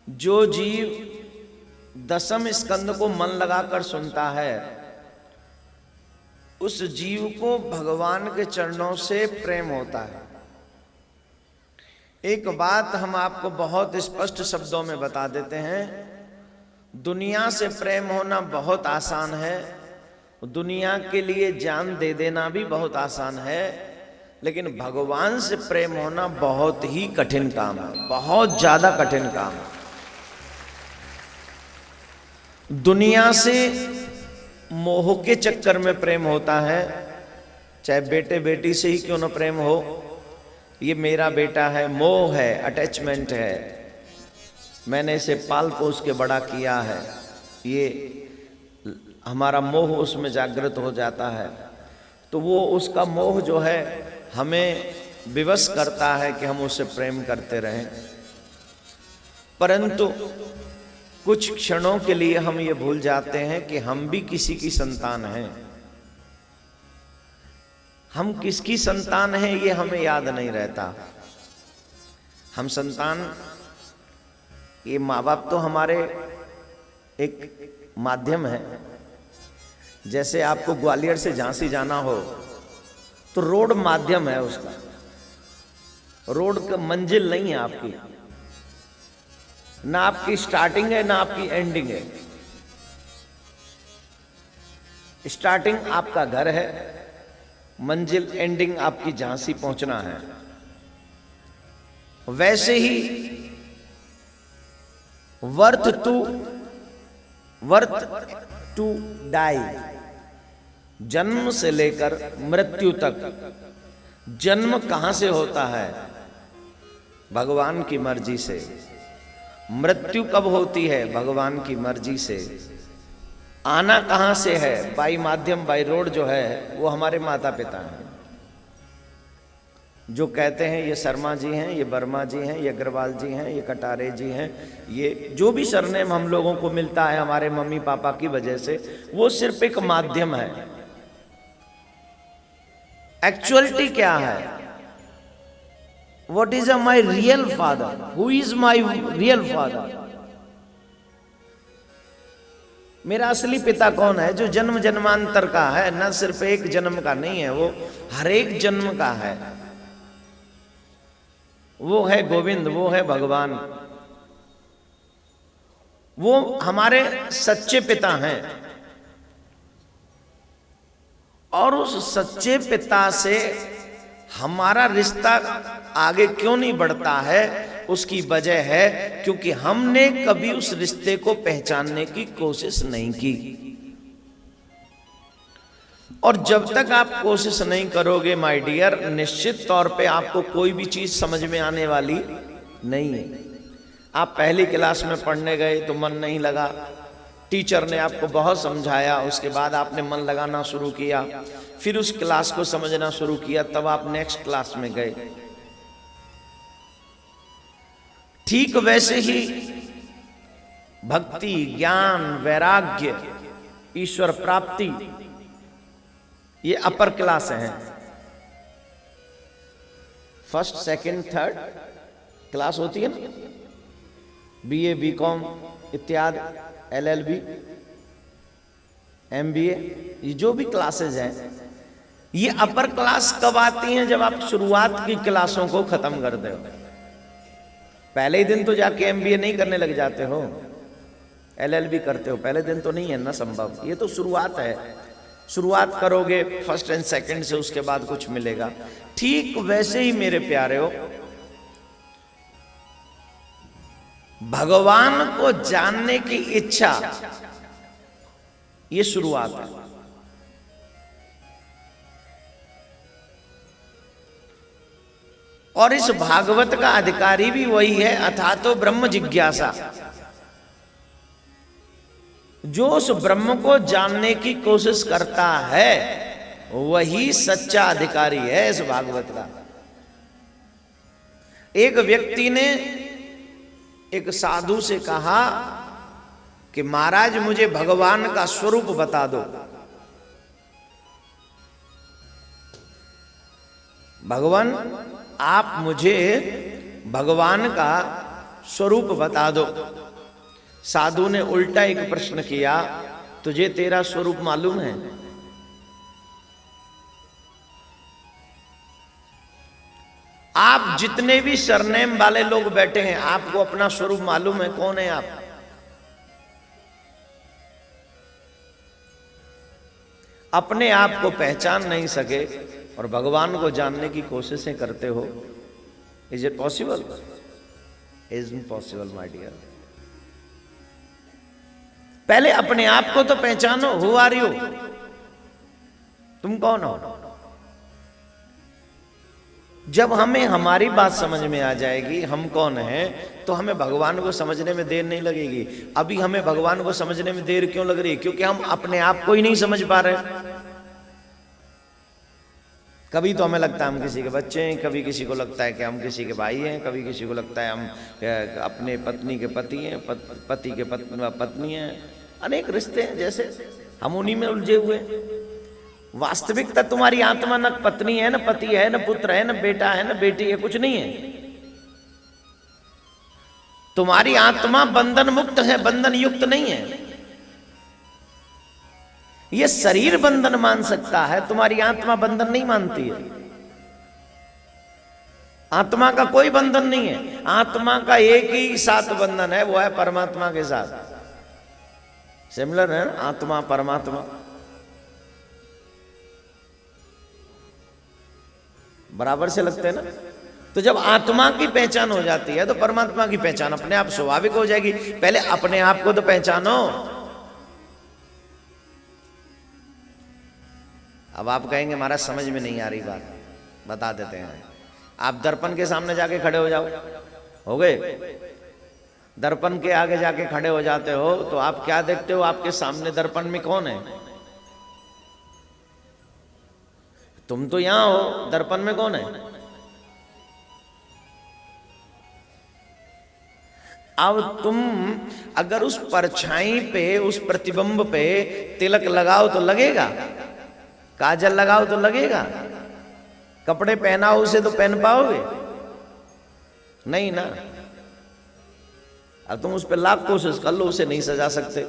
जो जीव दसम स्कंद को मन लगाकर सुनता है, उस जीव को भगवान के चरणों से प्रेम होता है। एक बात हम आपको बहुत स्पष्ट शब्दों में बता देते हैं, दुनिया से प्रेम होना बहुत आसान है, दुनिया के लिए जान दे देना भी बहुत आसान है, लेकिन भगवान से प्रेम होना बहुत ही कठिन काम है, बहुत ज्यादा कठिन काम है। दुनिया से मोह के चक्कर में प्रेम होता है, चाहे बेटे बेटी से ही क्यों ना प्रेम हो, ये मेरा बेटा है, मोह है, अटैचमेंट है, मैंने इसे पाल पोस के बड़ा किया है, ये हमारा मोह उसमें जागृत हो जाता है। तो वो उसका मोह जो है हमें विवश करता है कि हम उससे प्रेम करते रहें, परंतु कुछ क्षणों के लिए हम ये भूल जाते हैं कि हम भी किसी की संतान हैं। हम किसकी संतान हैं ये हमें याद नहीं रहता। हम संतान, ये माँ बाप तो हमारे एक माध्यम है। जैसे आपको ग्वालियर से झांसी जाना हो तो रोड माध्यम है उसका, रोड का मंजिल नहीं है आपकी, ना आपकी स्टार्टिंग है ना आपकी एंडिंग है। स्टार्टिंग आपका घर है, मंजिल एंडिंग आपकी झांसी पहुंचना है। वैसे ही वर्थ टू डाई, जन्म से लेकर मृत्यु तक। जन्म कहां से होता है? भगवान की मर्जी से। मृत्यु कब होती है? भगवान की मर्जी से। आना कहां से है? बाई माध्यम, बाई रोड जो है वो हमारे माता पिता हैं, जो कहते हैं ये शर्मा जी हैं, ये वर्मा जी हैं, ये अग्रवाल जी हैं, ये कटारे जी हैं, ये जो भी सरनेम हम लोगों को मिलता है हमारे मम्मी पापा की वजह से, वो सिर्फ एक माध्यम है। एक्चुअलिटी क्या है? What is my real father? Who is my real father? मेरा असली पिता कौन है? जो जन्म जन्मांतर का है, न सिर्फ एक जन्म का नहीं है, वो हर एक जन्म का है। वो है गोविंद, वो है भगवान, वो हमारे सच्चे पिता हैं। और उस सच्चे पिता से हमारा रिश्ता आगे क्यों नहीं बढ़ता है? उसकी वजह है क्योंकि हमने कभी उस रिश्ते को पहचानने की कोशिश नहीं की। और जब तक आप कोशिश नहीं करोगे माय डियर, निश्चित तौर पे आपको कोई भी चीज समझ में आने वाली नहीं है। आप पहली क्लास में पढ़ने गए तो मन नहीं लगा, टीचर ने आपको बहुत समझाया, उसके बाद आपने मन लगाना शुरू किया, फिर उस क्लास को समझना शुरू किया, तब आप नेक्स्ट क्लास में गए। ठीक वैसे ही भक्ति, ज्ञान, वैराग्य, ईश्वर प्राप्ति, ये अपर क्लास हैं। फर्स्ट, सेकंड, थर्ड क्लास होती है ना, बीए, बीकॉम इत्यादि, एलएलबी, एमबीए, ये जो भी क्लासेज हैं, ये अपर क्लास कब आती हैं? जब आप शुरुआत की क्लासों को खत्म कर दो। पहले ही दिन तो जाके एमबीए नहीं करने लग जाते हो, एलएलबी करते हो, पहले दिन तो नहीं है ना संभव। ये तो शुरुआत है, शुरुआत करोगे फर्स्ट एंड सेकंड से, उसके बाद कुछ मिलेगा। ठीक वैसे ही मेरे प्यारे हो, भगवान को जानने की इच्छा, ये शुरुआत है। और इस भागवत का अधिकारी भी वही है, अथा तो ब्रह्म जिज्ञासा। जो उस ब्रह्म को जानने की कोशिश करता है वही सच्चा अधिकारी है इस भागवत का। एक व्यक्ति ने एक साधु से कहा कि महाराज मुझे भगवान का स्वरूप बता दो। भगवान, आप मुझे भगवान का स्वरूप बता दो। साधु ने उल्टा एक प्रश्न किया, तुझे तेरा स्वरूप मालूम है? आप जितने भी सरनेम वाले लोग बैठे हैं, आपको अपना स्वरूप मालूम है? कौन है आप? अपने आप को पहचान नहीं सके और भगवान को जानने की कोशिशें करते हो। Is it possible? Is impossible my dear. पहले अपने आप को तो पहचानो। Who are you? तुम कौन हो? जब हमें हमारी बात समझ में आ जाएगी हम कौन हैं, तो हमें भगवान को समझने में देर नहीं लगेगी। अभी हमें भगवान को समझने में देर क्यों लग रही है? क्योंकि हम अपने आप को ही नहीं समझ पा रहे। कभी तो हमें लगता है हम किसी के बच्चे हैं, कभी किसी को लगता है कि हम किसी के भाई हैं, कभी किसी को लगता है हम अपने पत्नी के पति हैं, पति के पत्नी हैं। अनेक रिश्ते हैं, जैसे हम उन्हीं में उलझे हुए। वास्तविकता तुम्हारी आत्मा न पत्नी है, न पति है, न पुत्र है, न बेटा है, न बेटी है, कुछ नहीं है। तुम्हारी आत्मा बंधन मुक्त है, बंधन युक्त नहीं है। यह शरीर बंधन मान सकता है, तुम्हारी आत्मा बंधन नहीं मानती है। आत्मा का कोई बंधन नहीं है। आत्मा का एक ही साथ बंधन है, वो है परमात्मा के साथ। सिमिलर है ना, आत्मा परमात्मा बराबर से लगते हैं ना। तो जब आत्मा की पहचान हो जाती है तो परमात्मा की पहचान अपने आप स्वाभाविक हो जाएगी। पहले अपने आप को तो पहचानो। अब आप कहेंगे महाराज समझ में नहीं आ रही बात, बता देते हैं। आप दर्पण के सामने जाके खड़े हो जाओ, हो गए? दर्पण के आगे जाके खड़े हो जाते हो तो आप क्या देखते हो? आपके सामने दर्पण में कौन है? तुम तो यहां हो, दर्पण में कौन है? अब तुम अगर उस परछाई पे, उस प्रतिबिंब पे तिलक लगाओ तो लगेगा, काजल लगाओ तो लगेगा, कपड़े पहनाओ उसे तो पहन पाओगे? नहीं ना। अब तुम उस पर लाख कोशिश कर लो, उसे नहीं सजा सकते,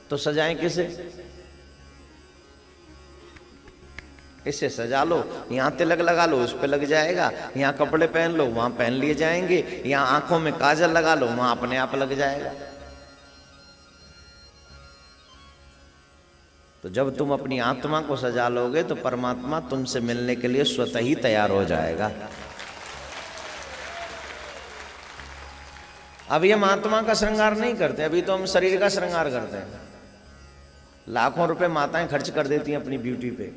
तो सजाएं किसे? इसे सजा लो, यहां तिलक लगा लो, उस पे लग जाएगा। यहां कपड़े पहन लो, वहां पहन लिए जाएंगे। यहां आंखों में काजल लगा लो, वहां अपने आप लग जाएगा। तो जब तुम अपनी आत्मा को सजा लोगे तो परमात्मा तुमसे मिलने के लिए स्वतः ही तैयार हो जाएगा। अभी हम आत्मा का श्रृंगार नहीं करते, अभी तो हम शरीर का श्रृंगार करते हैं। लाखों रुपए माताएं खर्च कर देती हैं अपनी ब्यूटी पे।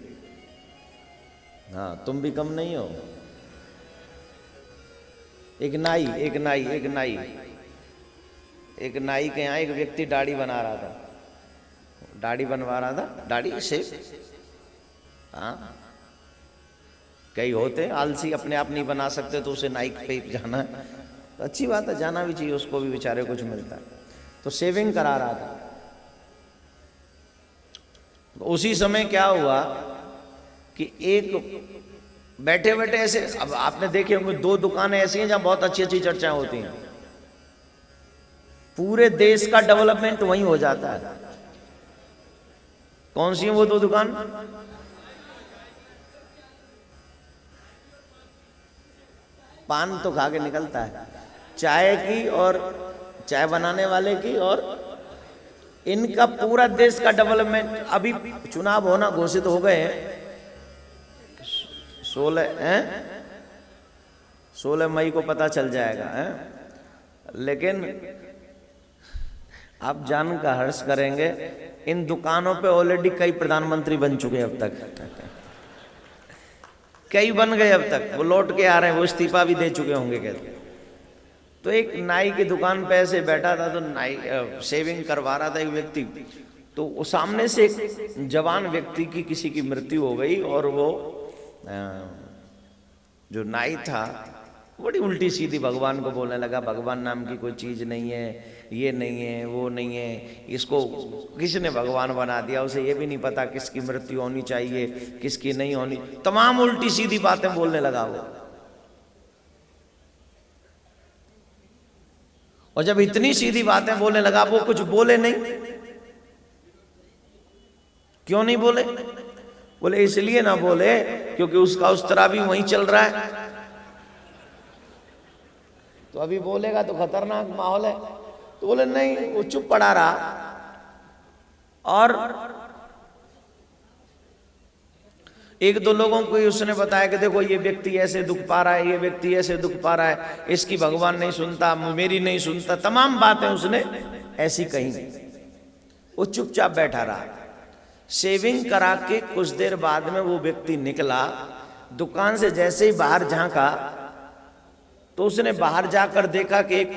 हाँ, तुम भी कम नहीं हो। एक नाई के यहाँ एक व्यक्ति दाढ़ी बना रहा था, दाढ़ी बनवा रहा था, दाढ़ी से। हाँ, कई होते आलसी, अपने आप नहीं बना सकते तो उसे नाई पे जाना है। तो अच्छी बात है, जाना भी चाहिए, उसको भी बेचारे कुछ मिलता है। तो शेविंग करा रहा था। तो उसी समय क्या हुआ कि एक बैठे बैठे ऐसे, अब आपने देखे होंगे दो दुकानें ऐसी हैं जहां बहुत अच्छी अच्छी चर्चाएं होती हैं। पूरे देश का डेवलपमेंट वहीं हो जाता है। कौन सी है वो दो दुकान? पान तो खा के निकलता है, चाय की और चाय बनाने वाले की, और इनका पूरा देश का डेवलपमेंट। अभी चुनाव होना घोषित हो गए हैं, 16 मई को पता चल जाएगा है? लेकिन आप जान का हर्ष करेंगे, इन दुकानों पे ऑलरेडी कई प्रधानमंत्री बन चुके हैं अब तक। कई बन गए अब तक, वो लौट के आ रहे हैं, वो इस्तीफा भी दे चुके होंगे कहते। तो एक नाई की दुकान पे ऐसे बैठा था, तो नाई शेविंग करवा रहा था एक व्यक्ति। तो वो सामने से एक जवान व्यक्ति की किसी की मृत्यु हो गई, और वो जो नाई था बड़ी उल्टी सीधी भगवान को बोलने लगा, भगवान नाम की कोई चीज नहीं है, ये नहीं है, वो नहीं है, इसको किसने भगवान बना दिया, उसे ये भी नहीं पता किसकी मृत्यु होनी चाहिए, किसकी नहीं होनी, तमाम उल्टी सीधी बातें बोलने लगा वो। और जब इतनी सीधी बातें बोलने लगा, वो कुछ बोले नहीं। क्यों नहीं बोले? बोले इसलिए ना बोले क्योंकि उसका उस तरह भी वहीं चल रहा है, तो अभी बोलेगा तो खतरनाक माहौल है। तो बोले नहीं, वो चुप पड़ा रहा। और एक दो लोगों को उसने बताया कि देखो ये व्यक्ति ऐसे दुख पा रहा है, ये व्यक्ति ऐसे दुख पा रहा है, इसकी भगवान नहीं सुनता, मेरी नहीं सुनता, तमाम बातें उसने ऐसी कही। वो चुपचाप बैठा रहा। शेविंग करा के कुछ देर बाद में वो व्यक्ति निकला, दुकान से जैसे ही बाहर झांका तो उसने बाहर जाकर देखा कि एक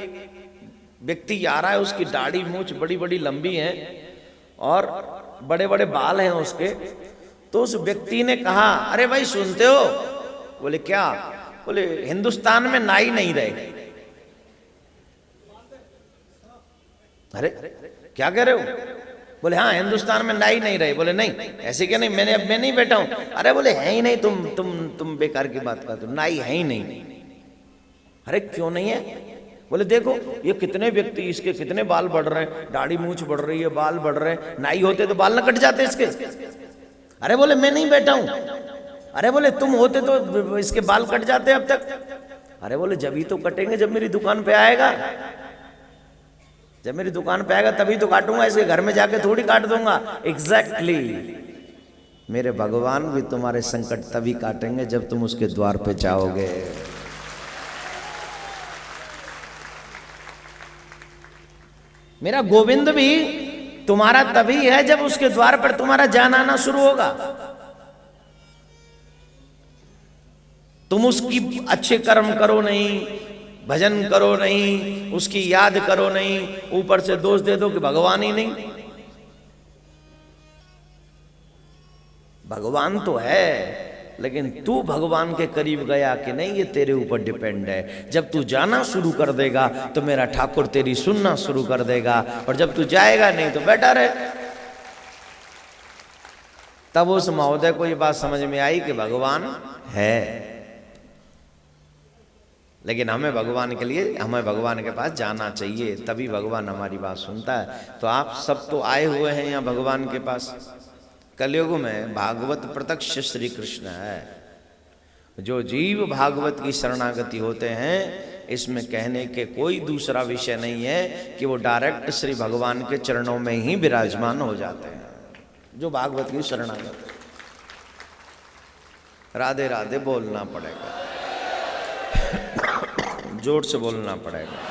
व्यक्ति आ रहा है, उसकी दाढ़ी मूंछ बड़ी बड़ी लंबी है और बड़े बड़े बाल हैं उसके। तो उस व्यक्ति ने कहा, अरे भाई सुनते हो? बोले क्या? बोले हिंदुस्तान में नाई नहीं रहे। अरे क्या कह रहे हो? बोले हाँ हिंदुस्तान में नाई नहीं रहे। बोले नहीं, ऐसे क्या नहीं, मैं नहीं बैठा हूं। अरे बोले है ही नहीं, तुम बेकार की बात करते हो, नाई है ही नहीं। अरे क्यों नहीं है? बोले देखो ये कितने व्यक्ति, इसके कितने बाल बढ़ रहे हैं, दाढ़ी मूंछ बढ़ रही है, बाल बढ़ रहे हैं, नाई होते तो बाल न कट जाते इसके। अरे बोले मैं नहीं बैठा हूं। अरे बोले तुम होते तो इसके बाल कट जाते अब तक। अरे बोले जब ही तो कटेंगे जब मेरी दुकान पे आएगा, जब मेरी दुकान पे आएगा तभी तो काटूंगा, इसके घर में जाके थोड़ी काट दूंगा। एग्जैक्टली मेरे भगवान भी तुम्हारे संकट तभी काटेंगे जब तुम उसके द्वार पे जाओगे। मेरा गोविंद भी तुम्हारा तभी है जब उसके द्वार पर तुम्हारा जान आना शुरू होगा। तुम उसकी अच्छे कर्म करो नहीं, भजन करो नहीं, उसकी याद करो नहीं, ऊपर से दोष दे दो कि भगवान ही नहीं। भगवान तो है, लेकिन तू भगवान के करीब गया कि नहीं ये तेरे ऊपर डिपेंड है। जब तू जाना शुरू कर देगा तो मेरा ठाकुर तेरी सुनना शुरू कर देगा, और जब तू जाएगा नहीं तो बैठा रहे। तब उस महोदय को ये बात समझ में आई कि भगवान है, लेकिन हमें भगवान के लिए, हमें भगवान के पास जाना चाहिए, तभी भगवान हमारी बात सुनता है। तो आप सब तो आए हुए हैं यहाँ भगवान के पास। कलयुग में भागवत प्रत्यक्ष श्री कृष्ण है। जो जीव भागवत की शरणागति होते हैं, इसमें कहने के कोई दूसरा विषय नहीं है कि वो डायरेक्ट श्री भगवान के चरणों में ही विराजमान हो जाते हैं। जो भागवत की शरणागति, राधे राधे बोलना पड़ेगा, जोर से बोलना पड़ेगा।